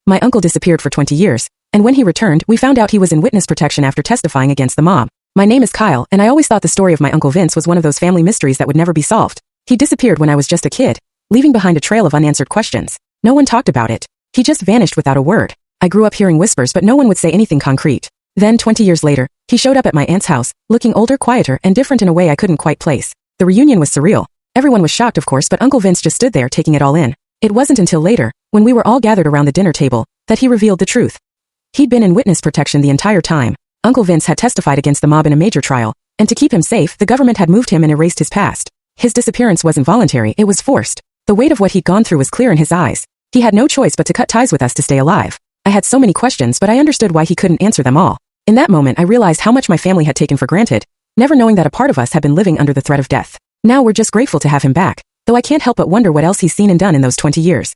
My uncle disappeared for 20 years, and when he returned, we found out he was in witness protection after testifying against the mob. My name is Kyle, and I always thought the story of my Uncle Vince was one of those family mysteries that would never be solved. He disappeared when I was just a kid, leaving behind a trail of unanswered questions. No one talked about it. He just vanished without a word. I grew up hearing whispers, but no one would say anything concrete. Then, 20 years later, he showed up at my aunt's house, looking older, quieter, and different in a way I couldn't quite place. The reunion was surreal. Everyone was shocked, of course, but Uncle Vince just stood there taking it all in. It wasn't until later, when we were all gathered around the dinner table, that he revealed the truth. He'd been in witness protection the entire time. Uncle Vince had testified against the mob in a major trial, and to keep him safe, the government had moved him and erased his past. His disappearance wasn't voluntary, it was forced. The weight of what he'd gone through was clear in his eyes. He had no choice but to cut ties with us to stay alive. I had so many questions, but I understood why he couldn't answer them all. In that moment, I realized how much my family had taken for granted, never knowing that a part of us had been living under the threat of death. Now we're just grateful to have him back, though I can't help but wonder what else he's seen and done in those 20 years.